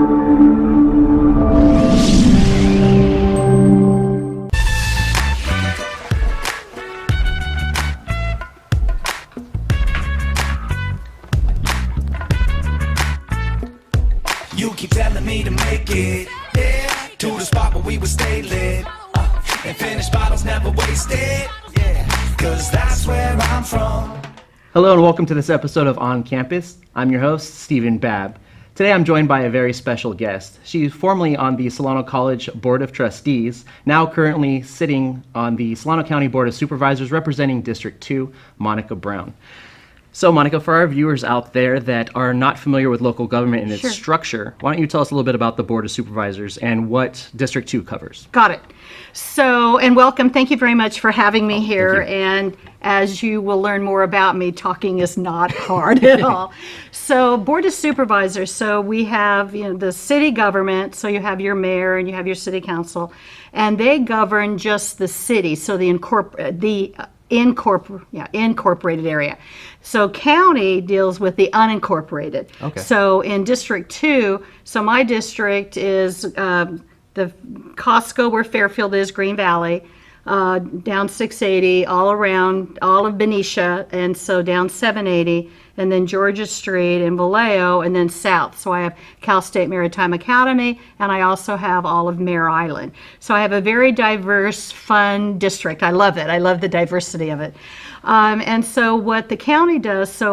You keep telling me to make it, yeah, to the spot where we would stay lit, and finish bottles never wasted, yeah, cause that's where I'm from. Hello and welcome to this episode of On Campus. I'm your host, Stephen Babb. Today I'm joined by a very special guest. She's formerly on the Solano College Board of Trustees, now currently sitting on the Solano County Board of Supervisors representing District 2, Monica Brown. So, Monica, for our viewers out there that are not familiar with local government and its structure, why don't you tell us a little bit about the Board of Supervisors and what District 2 covers? Got it. So, and welcome. Thank you very much for having me here. And as you will learn more about me, talking is not hard at all. So, Board of Supervisors. So we have, the city government. So you have your mayor and you have your city council, and they govern just the city. So the incorporated area. So county deals with the unincorporated. Okay. So in District 2, so my district is the Costco where Fairfield is, Green Valley, down 680, all around, all of Benicia, and so down 780, and then Georgia Street and Vallejo, and then south. So I have Cal State Maritime Academy, and I also have all of Mare Island. So I have a very diverse, fun district. I love it. I love the diversity of it. And so what the county does,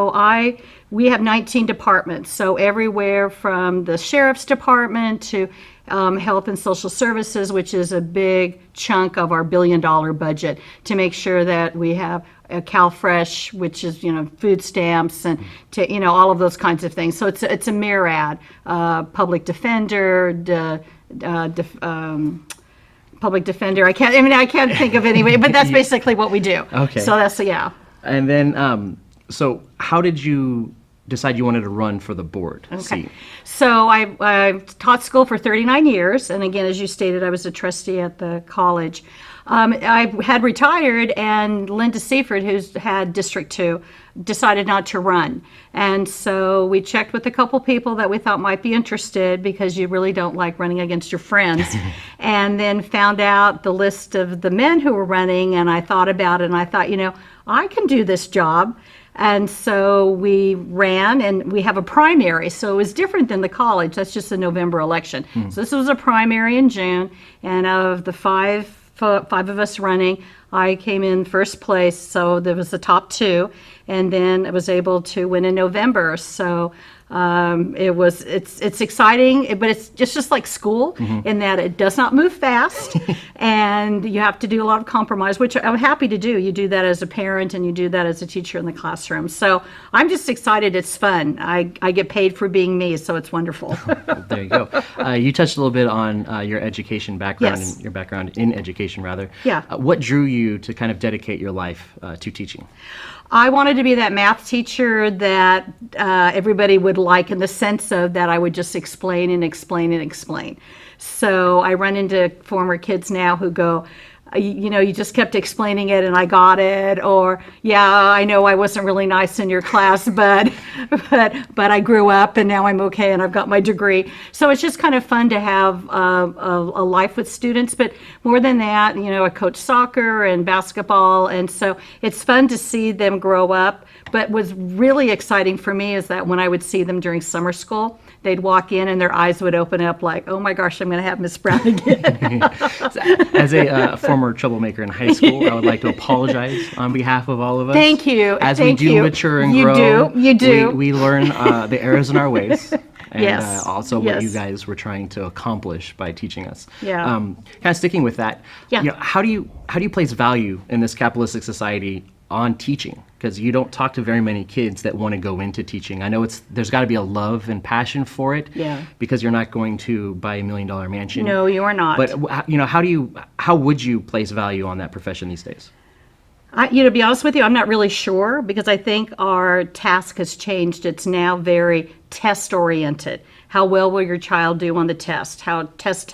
we have 19 departments. So everywhere from the sheriff's department to health and social services, which is a big chunk of our $1 billion budget, to make sure that we have a CalFresh, which is food stamps, and to all of those kinds of things. So it's a myriad. Public defender, public defender. I can't think of any way, but that's basically what we do. Okay. So that's And then, so how did you decide you wanted to run for the board seat? So I taught school for 39 years, and again, as you stated, I was a trustee at the college. I had retired, and Linda Seaford, who's had District 2, decided not to run. And so we checked with a couple people that we thought might be interested, because you really don't like running against your friends, and then found out the list of the men who were running, and I thought about it, and I thought, I can do this job. And so we ran, and we have a primary, so it was different than the college. That's just a November election. So this was a primary in June, and of the five of us running, I came in first place, so there was the top two, and then I was able to win in November. So it's exciting, but it's just like school in that it does not move fast, and you have to do a lot of compromise, which I'm happy to do. You do that as a parent, and you do that as a teacher in the classroom. So I'm just excited. It's fun. I get paid for being me, so it's wonderful. There you go. You touched a little bit on your education background, and your background in education, rather. Yeah. What drew you to kind of dedicate your life to teaching? I wanted to be that math teacher that everybody would like, in the sense of that I would just explain and explain and explain. So I run into former kids now who go, you just kept explaining it and I got it, or I know I wasn't really nice in your class, but I grew up and now I'm okay and I've got my degree. So it's just kind of fun to have a life with students. But more than that, I coach soccer and basketball, and so it's fun to see them grow up. But what's really exciting for me is that when I would see them during summer school, they'd walk in and their eyes would open up like, oh my gosh, I'm going to have Miss Brown again. As a former troublemaker in high school, I would like to apologize on behalf of all of us. Thank you. As we do mature and grow, you do. We learn the errors in our ways. And also what Yes. you guys were trying to accomplish by teaching us. Yeah. Kind of sticking with that, how do you place value in this capitalistic society on teaching? Because you don't talk to very many kids that want to go into teaching. I know there's got to be a love and passion for it. Yeah. Because you're not going to buy $1 million mansion. No, you are not. But how would you place value on that profession these days? To be honest with you, I'm not really sure, because I think our task has changed. It's now very test-oriented. How well will your child do on the test? How test.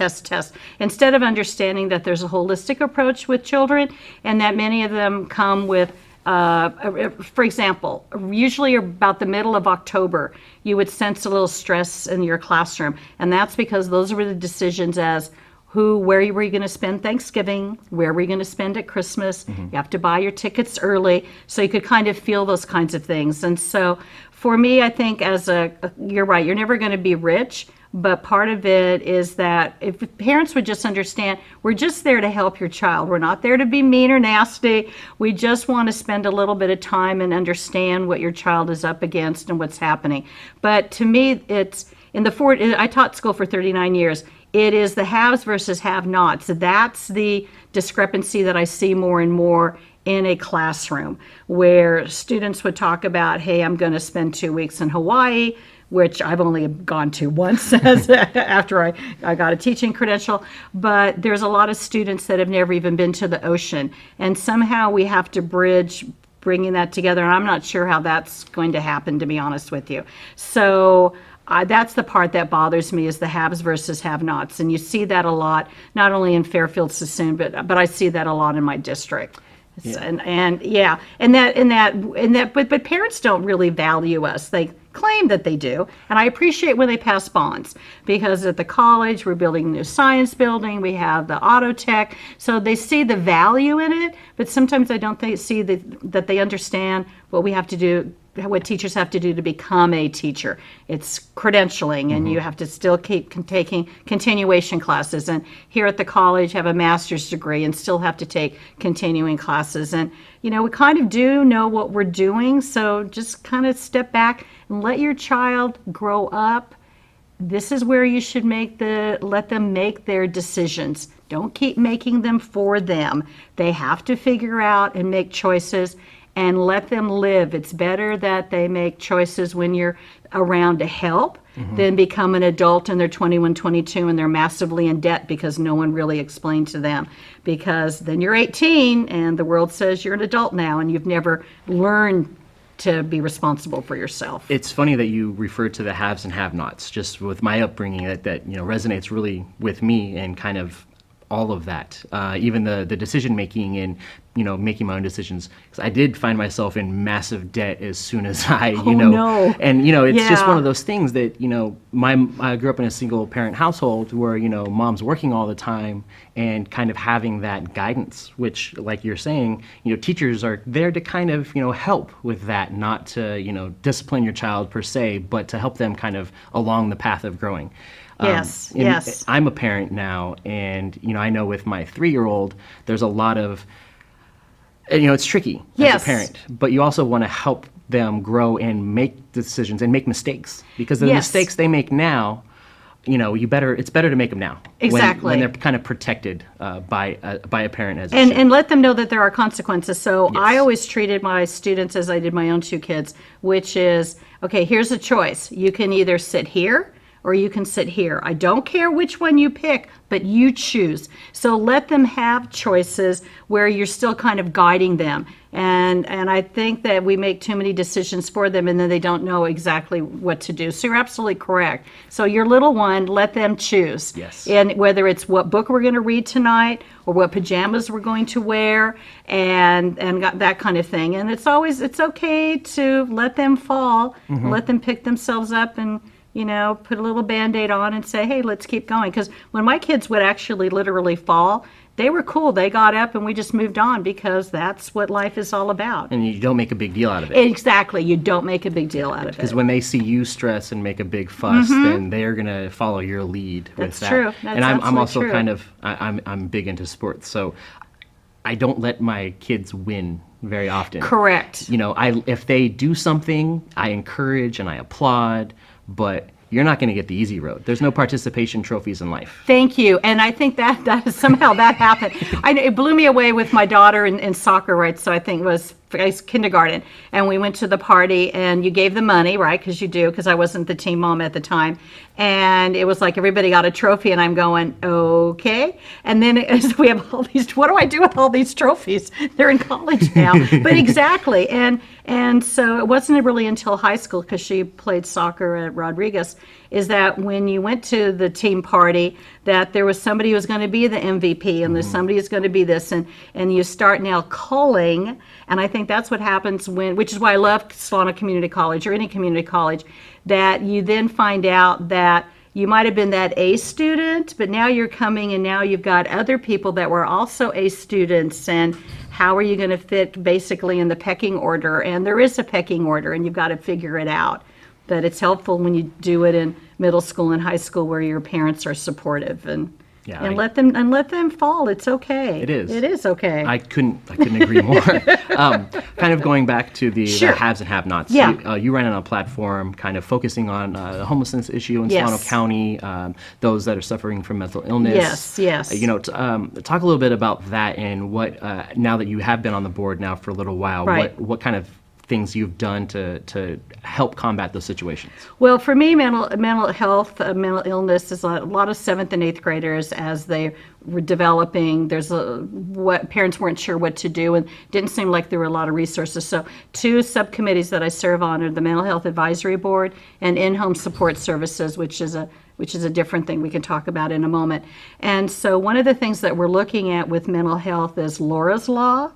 Instead of understanding that there's a holistic approach with children, and that many of them come with For example, usually about the middle of October, you would sense a little stress in your classroom. And that's because those were the decisions as where were you going to spend Thanksgiving? Where were you going to spend at Christmas? You have to buy your tickets early. So you could kind of feel those kinds of things. And so for me, I think you're right, you're never going to be rich. But part of it is that if parents would just understand, we're just there to help your child. We're not there to be mean or nasty. We just want to spend a little bit of time and understand what your child is up against and what's happening. But to me, I taught school for 39 years. It is the haves versus have-nots. That's the discrepancy that I see more and more in a classroom, where students would talk about, hey, I'm going to spend 2 weeks in Hawaii, which I've only gone to once after I got a teaching credential. But there's a lot of students that have never even been to the ocean. And somehow we have to bridge bringing that together. And I'm not sure how that's going to happen, to be honest with you. So that's the part that bothers me, is the haves versus have-nots. And you see that a lot, not only in Fairfield, Sassoon, but I see that a lot in my district. Yeah. But parents don't really value us. They claim that they do, and I appreciate when they pass bonds, because at the college we're building a new science building, we have the auto tech, so they see the value in it. But sometimes I don't see that they understand what we have to do, what teachers have to do to become a teacher. It's credentialing, and you have to still keep taking continuation classes, and here at the college have a master's degree and still have to take continuing classes. And we kind of do know what we're doing, so just kind of step back and let your child grow up. This is where you should let them make their decisions. Don't keep making them for them. They have to figure out and make choices, and let them live. It's better that they make choices when you're around to help than become an adult and they're 21, 22 and they're massively in debt because no one really explained to them. Because then you're 18 and the world says you're an adult now and you've never learned to be responsible for yourself. It's funny that you referred to the haves and have-nots. Just with my upbringing, that resonates really with me, and kind of all of that, even the decision making and making my own decisions. Because I did find myself in massive debt as soon as I no. And it's just one of those things that I grew up in a single parent household where mom's working all the time, and kind of having that guidance, which, like you're saying, teachers are there to kind of help with that, not to discipline your child per se, but to help them kind of along the path of growing. Yes. I'm a parent now, and I know with my 3-year-old, there's a lot of, it's tricky as a parent, but you also want to help them grow and make decisions and make mistakes, because the mistakes they make now, it's better to make them now. Exactly. When they're kind of protected by a parent as and let them know that there are consequences. So I always treated my students as I did my own 2 kids, which is, okay, here's a choice. You can either sit here or you can sit here. I don't care which one you pick, but you choose. So let them have choices where you're still kind of guiding them. And I think that we make too many decisions for them, and then they don't know exactly what to do. So you're absolutely correct. So your little one, let them choose. Yes. And whether it's what book we're going to read tonight, or what pajamas we're going to wear, and that kind of thing. And it's okay to let them fall, let them pick themselves up, and put a little Band-Aid on and say, hey, let's keep going. Because when my kids would actually literally fall, they were cool. They got up and we just moved on, because that's what life is all about. And you don't make a big deal out of it. Exactly. You don't make a big deal out of it. Because when they see you stress and make a big fuss, then they're going to follow your lead with that. That's true. That's and I'm also true. kind of, I'm big into sports. So I don't let my kids win very often. Correct. If they do something, I encourage and I applaud, but you're not going to get the easy road. There's no participation trophies in life. Thank you. And I think that is somehow that happened. It blew me away with my daughter in soccer, right? So I think it was kindergarten. And we went to the party, and you gave the money, right? Because you do, because I wasn't the team mom at the time. And it was like everybody got a trophy, and I'm going, okay. And then we have all these, what do I do with all these trophies? They're in college now. But exactly. And so it wasn't really until high school, because she played soccer at Rodriguez, is that when you went to the team party, that there was somebody who was going to be the MVP, and there's somebody who's going to be this, and you start now culling, and I think that's what happens which is why I love Solano Community College or any community college, that you then find out that you might have been that A student, but now you're coming and now you've got other people that were also A students, and how are you going to fit basically in the pecking order? And there is a pecking order, and you've got to figure it out. But it's helpful when you do it in middle school and high school where your parents are supportive and let them fall. It's okay. It is. It is okay. I couldn't agree more. Kind of going back to the haves and have-nots. Yeah. You ran on a platform kind of focusing on the homelessness issue in Yes. Solano County, those that are suffering from mental illness. Yes. Talk a little bit about that and what, now that you have been on the board now for a little while, Right. what kind of things you've done to help combat those situations? Well, for me, mental health, mental illness is a lot of 7th and 8th graders as they were developing. What parents weren't sure what to do, and didn't seem like there were a lot of resources. So 2 subcommittees that I serve on are the Mental Health Advisory Board and In-Home Support Services, which is a different thing we can talk about in a moment. And so one of the things that we're looking at with mental health is Laura's Law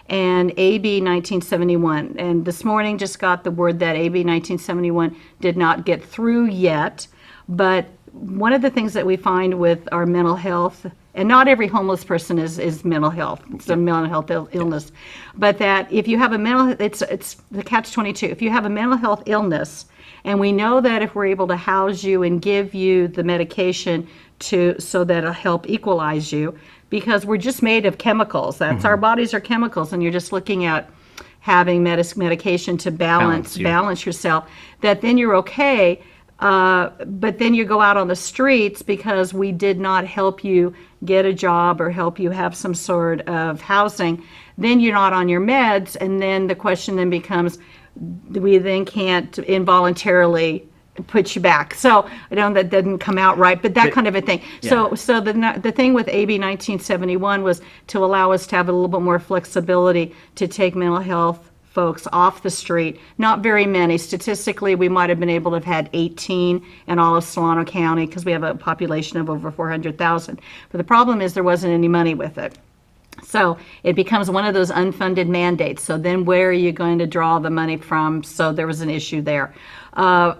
and AB 1971. And this morning just got the word that AB 1971 did not get through yet. But one of the things that we find with our mental health, and not every homeless person is mental health, it's a mental health illness, but that if you have a it's the catch-22. If you have a mental health illness, and we know that if we're able to house you and give you the medication so that it'll help equalize you, because we're just made of chemicals. That's our bodies are chemicals, and you're just looking at having medication to balance yourself, that then you're okay. But then you go out on the streets because we did not help you get a job or help you have some sort of housing. Then you're not on your meds, and then the question then becomes, we then can't involuntarily put you back. So I know that didn't come out right, but that kind of a thing. Yeah. So the thing with AB 1971 was to allow us to have a little bit more flexibility to take mental health folks off the street. Not very many. Statistically, we might have been able to have had 18 in all of Solano County because we have a population of over 400,000. But the problem is there wasn't any money with it. So it becomes one of those unfunded mandates. So then where are you going to draw the money from? So there was an issue there.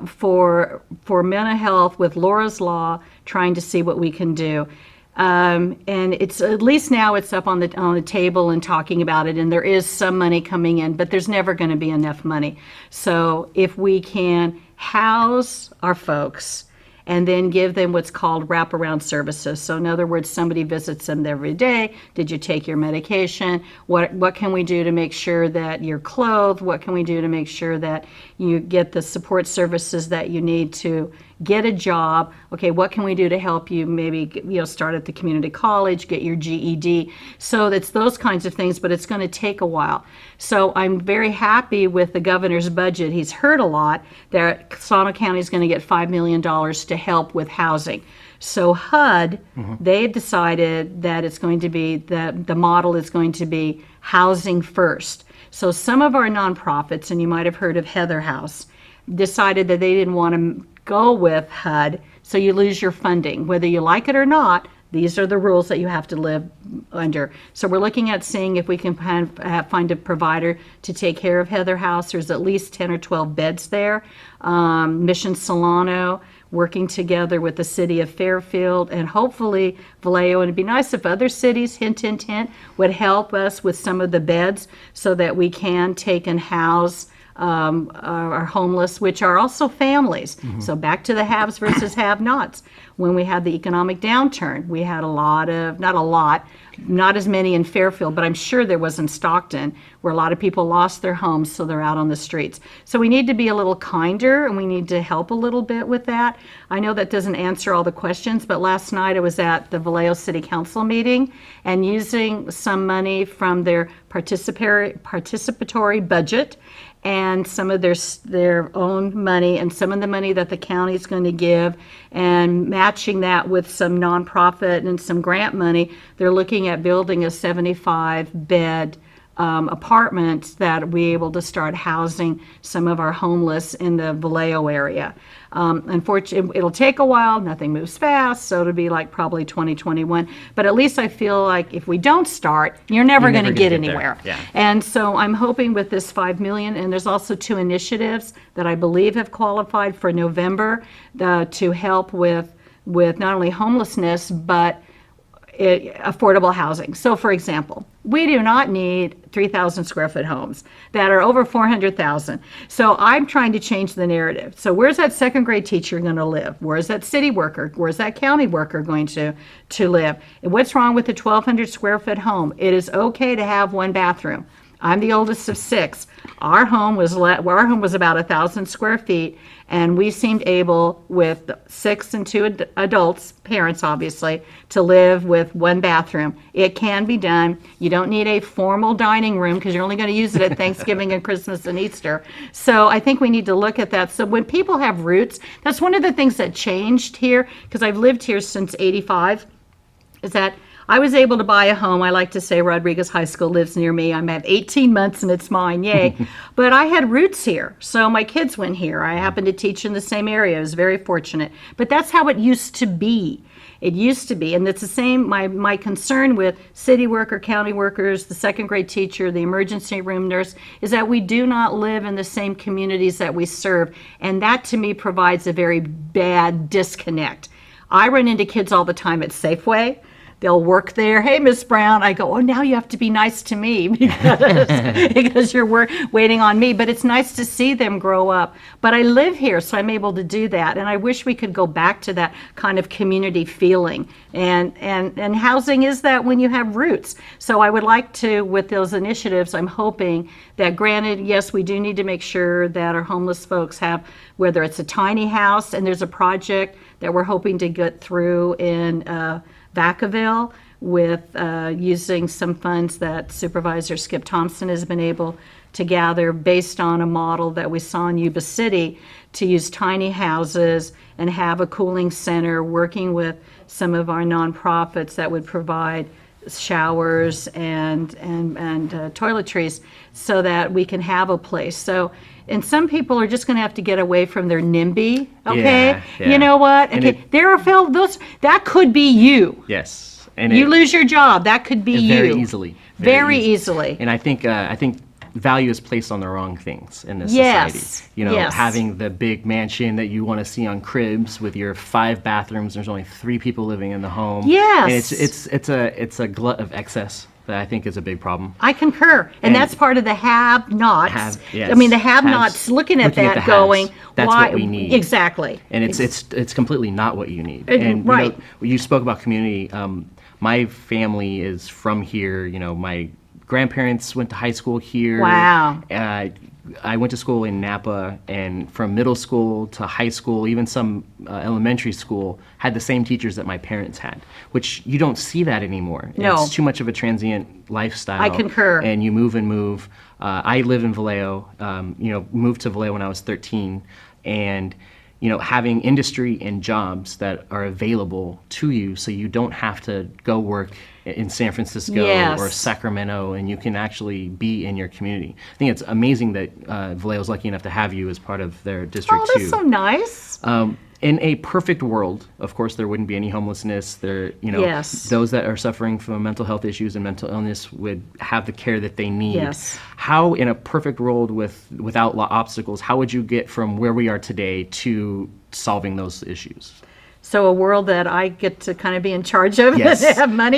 For mental health with Laura's Law, trying to see what we can do. And it's at least now it's up on the table and talking about it, and there is some money coming in, but there's never going to be enough money. So if we can house our folks and then give them what's called wraparound services. So in other words, somebody visits them every day. Did you take your medication? What can we do to make sure that you're clothed? What can we do to make sure that you get the support services that you need to get a job? Okay, what can we do to help you maybe start at the community college, get your GED? So it's those kinds of things, but it's going to take a while. So I'm very happy with the governor's budget. He's heard a lot that Solano County is going to get $5 million to help with housing. So HUD, they've decided that it's going to be, the model is going to be housing first. So some of our nonprofits, and you might have heard of Heather House, decided that they didn't want to go with HUD, so you lose your funding. Whether you like it or not, these are the rules that you have to live under. So we're looking at seeing if we can find a provider to take care of Heather House. There's at least 10 or 12 beds there. Mission Solano, working together with the city of Fairfield and hopefully Vallejo. And it'd be nice if other cities, hint, hint, hint, would help us with some of the beds so that we can take and house are homeless, which are also families. So back to the haves versus have-nots. When we had the economic downturn, we had not as many in Fairfield, but I'm sure there was in Stockton, where a lot of people lost their homes, so they're out on the streets. So we need to be a little kinder, and we need to help a little bit with that. I know that doesn't answer all the questions, but last night I was at the Vallejo City Council meeting, and using some money from their participatory budget, and some of their own money and some of the money that the county is going to give, and matching that with some nonprofit and some grant money, they're looking at building a 75-bed apartments that we able to start housing some of our homeless in the Vallejo area. Unfortunately, it'll take a while. Nothing moves fast, so it'll be like probably 2021. But at least I feel like if we don't start, you're never going to get anywhere. Yeah. And so I'm hoping with this $5 million, and there's also 2 initiatives that I believe have qualified for November to help with not only homelessness, but affordable housing. So for example, we do not need 3,000 square foot homes that are over 400,000. So I'm trying to change the narrative. So where's that second grade teacher going to live? Where's that city worker? Where's that county worker going to live? And what's wrong with a 1,200 square foot home? It is okay to have 1 bathroom. I'm the oldest of 6. Our home was about 1,000 square feet, and we seemed able, with 6 and 2 adults, parents obviously, to live with 1 bathroom. It can be done. You don't need a formal dining room because you're only going to use it at Thanksgiving and Christmas and Easter. So I think we need to look at that. So when people have roots, that's one of the things that changed here, because I've lived here since '85, is that I was able to buy a home. I like to say Rodriguez High School lives near me. I'm at 18 months and it's mine, yay. But I had roots here. So my kids went here. I happened to teach in the same area. I was very fortunate. But that's how it used to be. It used to be. And it's the same, my concern with city worker, county workers, the second grade teacher, the emergency room nurse, is that we do not live in the same communities that we serve. And that to me provides a very bad disconnect. I run into kids all the time at Safeway. They'll work there. Hey, Miss Brown. I go, oh, now you have to be nice to me because you're waiting on me. But it's nice to see them grow up. But I live here, so I'm able to do that. And I wish we could go back to that kind of community feeling. And housing is that when you have roots. So I would like to, with those initiatives, I'm hoping that, granted, yes, we do need to make sure that our homeless folks have, whether it's a tiny house, and there's a project that we're hoping to get through in Vacaville with using some funds that Supervisor Skip Thompson has been able to gather based on a model that we saw in Yuba City, to use tiny houses and have a cooling center, working with some of our nonprofits that would provide showers and toiletries so that we can have a place. So, and some people are just going to have to get away from their NIMBY, okay? Yeah. You know what? Okay, there are those, that could be you. Yes. And you lose your job, that could be you. Very easily. Very easily. And I think value is placed on the wrong things in this Yes. society. You know, having the big mansion that you want to see on Cribs with your 5 bathrooms, there's only 3 people living in the home. Yes. And it's a glut of excess that I think is a big problem. I concur. And that's part of the have-nots. Yes. I mean, the have-nots looking at that going, that's why? What we need. Exactly. And it's completely not what you need. Right. And you spoke about community. My family is from here. You know, my grandparents went to high school here. Wow. I went to school in Napa, and from middle school to high school, even some elementary school, had the same teachers that my parents had, which you don't see that anymore. No. It's too much of a transient lifestyle. I concur. And you move and move. I live in Vallejo, moved to Vallejo when I was 13, and having industry and jobs that are available to you, so you don't have to go work in San Francisco or Sacramento, and you can actually be in your community. I think it's amazing that Vallejo's lucky enough to have you as part of their district too. Oh, that's so nice. In a perfect world, of course, there wouldn't be any homelessness. Those that are suffering from mental health issues and mental illness would have the care that they need. Yes. How, in a perfect world without obstacles, how would you get from where we are today to solving those issues? So a world that I get to kind of be in charge of Yes. and have money.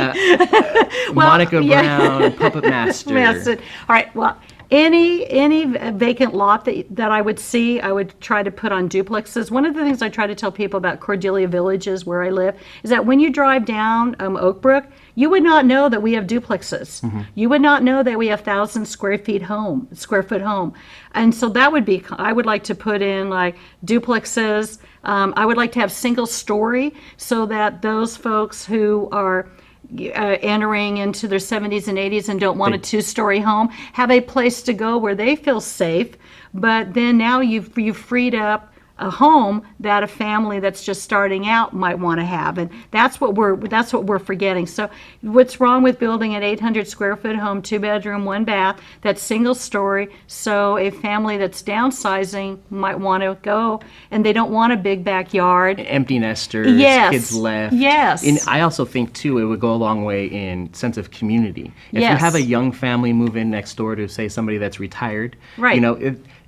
Monica Brown, Puppet Master. All right. Well, any vacant lot that I would see, I would try to put on duplexes. One of the things I try to tell people about Cordelia Villages, where I live, is that when you drive down Oak Brook, you would not know that we have duplexes. Mm-hmm. You would not know that we have 1,000 square foot home. And so that would be, I would like to put in like duplexes. I would like to have single story so that those folks who are entering into their 70s and 80s and don't want a 2-story home have a place to go where they feel safe. But then now you've freed up a home that a family that's just starting out might want to have, and that's what we're forgetting. So what's wrong with building an 800 square foot home, 2-bedroom, 1-bath, that's single story, so a family that's downsizing might want to go, and they don't want a big backyard. Empty nesters, Yes. kids left. Yes. And I also think, too, it would go a long way in sense of community. If you Yes. have a young family move in next door to, say, somebody that's retired, Right. you know,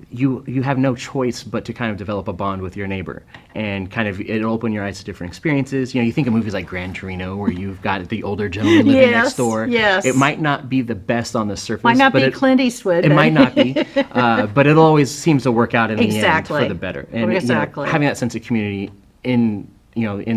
you have no choice but to kind of develop a bond with your neighbor, and kind of it'll open your eyes to different experiences. You know, you think of movies like Gran Torino, where you've got the older gentleman living next door. Yes. It might not be the best on the surface. Might not but be Clint Eastwood. It but- might not be, but it always seems to work out in the end Exactly. for the better. And Exactly. you know, having that sense of community in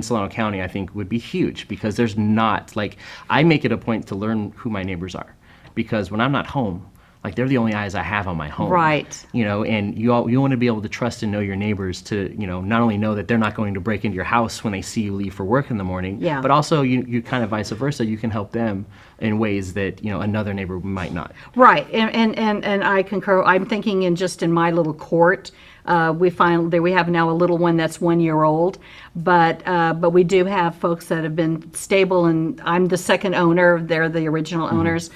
Solano County, I think would be huge, because there's not, like, I make it a point to learn who my neighbors are, because when I'm not home, like, they're the only eyes I have on my home. Right. You know, and you want to be able to trust and know your neighbors to, you know, not only know that they're not going to break into your house when they see you leave for work in the morning, Yeah. but also you kind of vice versa. You can help them in ways that, you know, another neighbor might not. Right, and I concur. I'm thinking in my little court, we have now a little one that's 1 year old, but we do have folks that have been stable, and I'm the second owner. They're the original owners.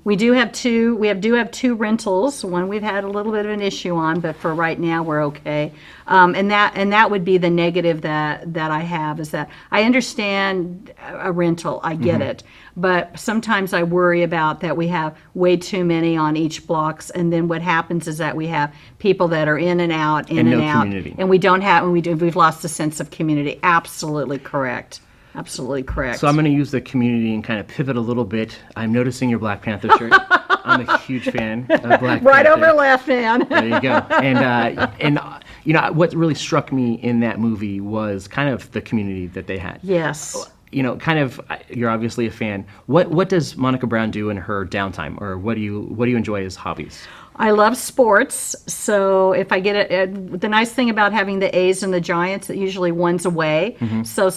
We do have two rentals. One we've had a little bit of an issue on, but for right now we're okay. And that would be the negative that I have, is that I understand a rental, I get it, but sometimes I worry about that we have way too many on each blocks, and then what happens is that we have people that are in and out, And no community. and we've lost the sense of community. Absolutely correct. Absolutely correct. So I'm going to use the community and kind of pivot a little bit. I'm noticing your Black Panther shirt. I'm a huge fan of Black Panther. right over left, man. There you go. And you know, what really struck me in that movie was kind of the community that they had. Yes. You know, kind of, you're obviously a fan. What does Monica Brown do in her downtime, or what do you enjoy as hobbies? I love sports, so if I get it, the nice thing about having the A's and the Giants, that usually one's away, so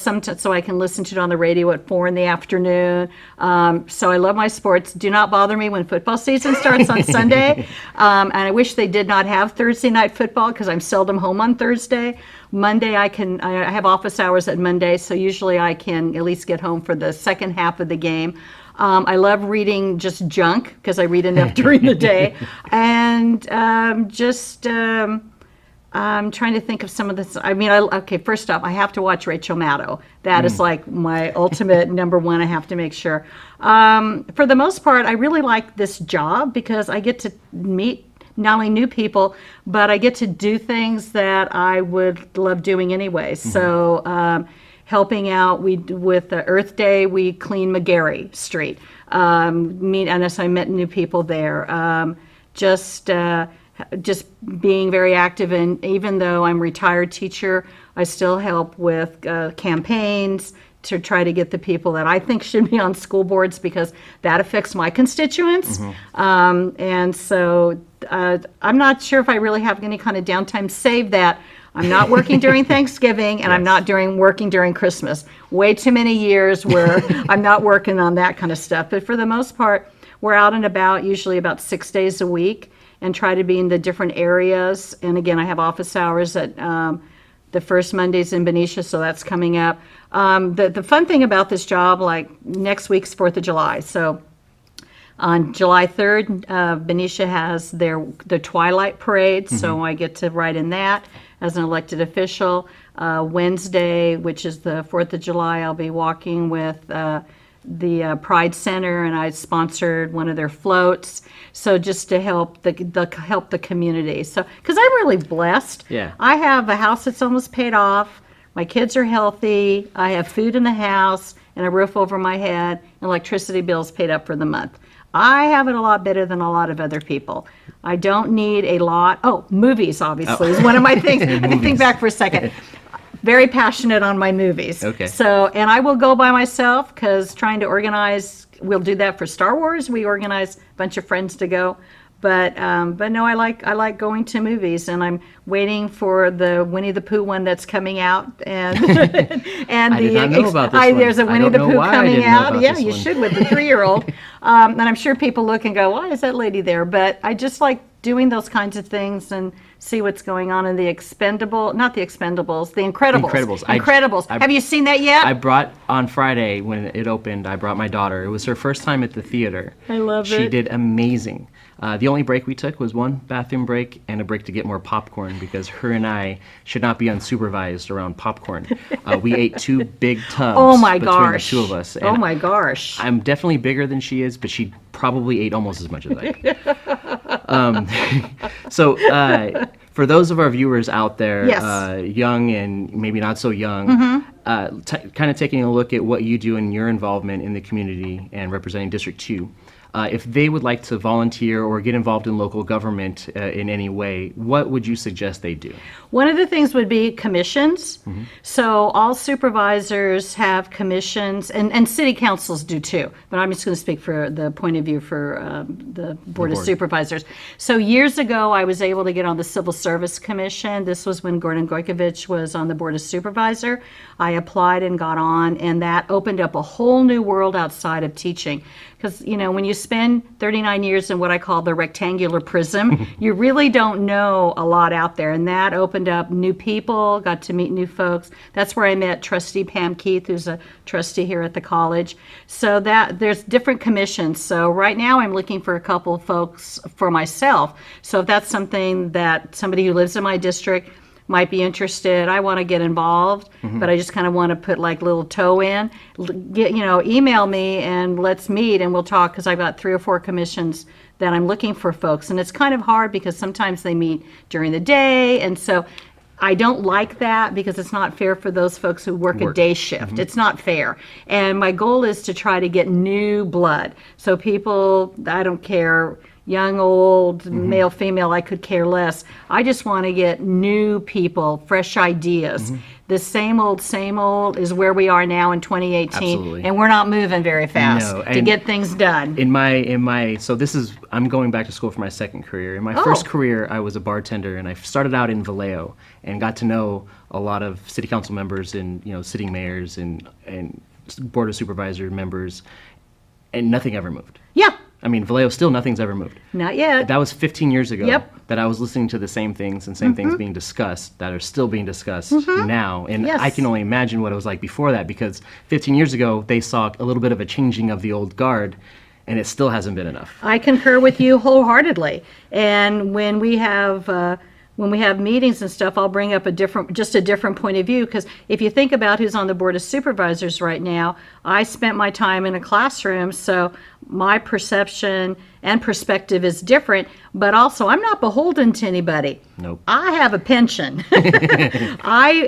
I can listen to it on the radio at 4 in the afternoon. So I love my sports. Do not bother me when football season starts on Sunday, and I wish they did not have Thursday night football, because I'm seldom home on Thursday. Monday I have office hours at Monday, so usually I can at least get home for the second half of the game. I love reading just junk, because I read enough during the day. And I'm trying to think of some of this. I mean, first off, I have to watch Rachel Maddow. That is like my ultimate number one. I have to make sure. For the most part, I really like this job, because I get to meet not only new people, but I get to do things that I would love doing anyway. So helping out, with Earth Day, we clean McGarry Street. And so I met new people there. Just being very active, and even though I'm a retired teacher, I still help with campaigns to try to get the people that I think should be on school boards, because that affects my constituents. And so I'm not sure if I really have any kind of downtime, save that I'm not working during Thanksgiving, and I'm not working during Christmas. Way too many years where I'm not working on that kind of stuff. But for the most part, we're out and about, usually about 6 days a week, and try to be in the different areas. And again, I have office hours at the first Mondays in Benicia, so that's coming up. The fun thing about this job, like next week's 4th of July. So on July 3rd, Benicia has the Twilight Parade, so I get to ride in that as an elected official. Wednesday, which is the 4th of July, I'll be walking with the Pride Center, and I sponsored one of their floats. So just to help the community. So, because I'm really blessed. Yeah. I have a house that's almost paid off. My kids are healthy. I have food in the house and a roof over my head, and electricity bills paid up for the month. I have it a lot better than a lot of other people. I don't need a lot. Oh, movies, obviously, is one of my things. I can think back for a second. Very passionate on my movies. Okay. So, and I will go by myself, because trying to organize, we'll do that for Star Wars. We organize a bunch of friends to go. But no, I like going to movies, and I'm waiting for the Winnie the Pooh one that's coming out. And and I did not know about this one. There's a I Winnie don't the know Pooh why I coming didn't know out. about Yeah, this you one. should, with the 3-year-old. And I'm sure people look and go, why is that lady there? But I just like doing those kinds of things and see what's going on in the not the Expendables, the Incredibles. Incredibles. Have you seen that yet? I brought, on Friday when it opened, I brought my daughter. It was her first time at the theater. I love it. She did amazing. The only break we took was one bathroom break and a break to get more popcorn because her and I should not be unsupervised around popcorn. We ate 2 big tubs Oh my between gosh. the 2 of us. Oh my gosh. I'm definitely bigger than she is, but she probably ate almost as much as I did. So for those of our viewers out there, Yes. young and maybe not so young, kind of taking a look at what you do in your involvement in the community and representing District 2, if they would like to volunteer or get involved in local government in any way, what would you suggest they do? One of the things would be commissions. So all supervisors have commissions, and city councils do too. But I'm just going to speak for the point of view for the Board of Supervisors. So years ago, I was able to get on the Civil Service Commission. This was when Gordon Gojkovic was on the Board of Supervisor. I applied and got on, and that opened up a whole new world outside of teaching. Because, you know, when you spend 39 years in what I call the rectangular prism, you really don't know a lot out there. And that opened up new people, got to meet new folks. That's where I met Trustee Pam Keith, who's a trustee here at the college. So that there's different commissions. So right now I'm looking for a couple of folks for myself. So if that's something that somebody who lives in my district might be interested, I want to get involved, but I just kind of want to put like little toe in, email me and let's meet and we'll talk, because I've got 3 or 4 commissions that I'm looking for folks. And it's kind of hard because sometimes they meet during the day. And so I don't like that because it's not fair for those folks who work a day shift. It's not fair. And my goal is to try to get new blood. So people, I don't care, young, old, male, female, I could care less. I just want to get new people, fresh ideas. The same old is where we are now in 2018. Absolutely. And we're not moving very fast No, to get things done. So this is, I'm going back to school for my second career. In my first career, I was a bartender, and I started out in Vallejo and got to know a lot of city council members and, sitting mayors and board of supervisor members, and nothing ever moved. Yeah. I mean, Vallejo, still nothing's ever moved. Not yet. That was 15 years ago. Yep. That I was listening to the same things and same things being discussed that are still being discussed now. And Yes. I can only imagine what it was like before that, because 15 years ago, they saw a little bit of a changing of the old guard, and it still hasn't been enough. I concur with you wholeheartedly. And when we have meetings and stuff, I'll bring up a different point of view, because if you think about who's on the Board of Supervisors right now, I spent my time in a classroom, so my perception and perspective is different, but also I'm not beholden to anybody. Nope. I have a pension. I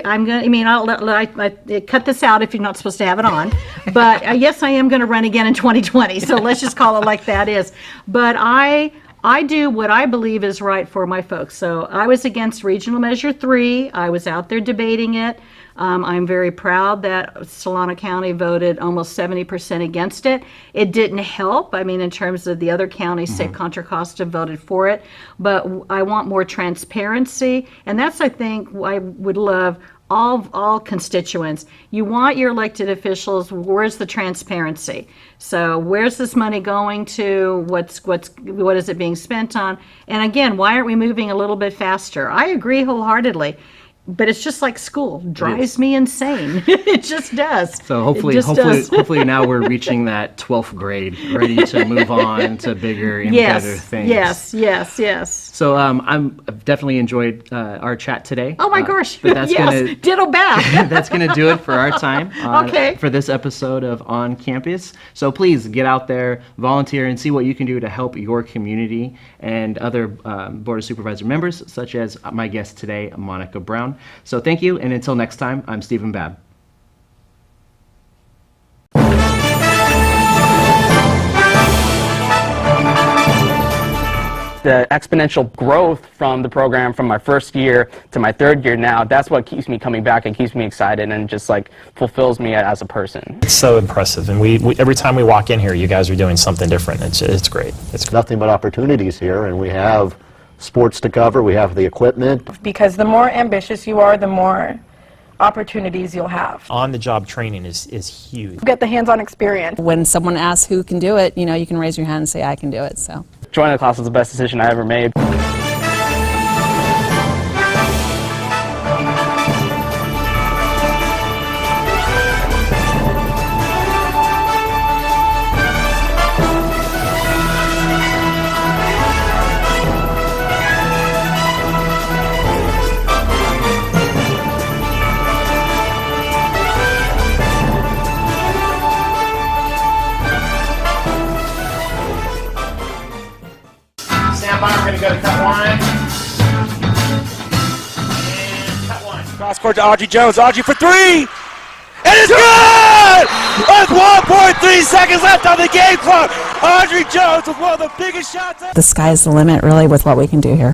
cut this out if you're not supposed to have it on, but yes, I am going to run again in 2020, so let's just call it like that is. But I do what I believe is right for my folks. So I was against Regional Measure 3. I was out there debating it. I'm very proud that Solano County voted almost 70% against it. It didn't help. I mean, in terms of the other counties, say Contra Costa voted for it. But I want more transparency. And that's, I think, I would love all constituents. You want your elected officials, where's the transparency? So where's this money going to? What is it being spent on? And again, why aren't we moving a little bit faster? I agree wholeheartedly. But it's just like school, drives me insane. It just does. So hopefully now we're reaching that 12th grade, ready to move on to bigger and better things. Yes. So I've definitely enjoyed our chat today. Oh my gosh, but that's yes, ditto back. That's going to do it for our time Okay. for this episode of On Campus. So please get out there, volunteer, and see what you can do to help your community and other Board of Supervisor members, such as my guest today, Monica Brown. So thank you, and until next time, I'm Stephen Babb. The exponential growth from the program from my first year to my third year now, that's what keeps me coming back and keeps me excited and just like fulfills me as a person. It's so impressive, and we every time we walk in here, you guys are doing something different. It's great. It's Nothing but opportunities here, and we have sports to cover, we have the equipment. Because the more ambitious you are, the more opportunities you'll have. On-the-job training is huge. Get the hands-on experience. When someone asks who can do it, you can raise your hand and say, I can do it. So joining the class was the best decision I ever made. Stand by, we're going to go to cut one. And cut one. Cross court to Audrey Jones. Audrey for three. And it's good! With 1.3 seconds left on the game clock. Audrey Jones with one of the biggest shots ever. The sky's the limit, really, with what we can do here.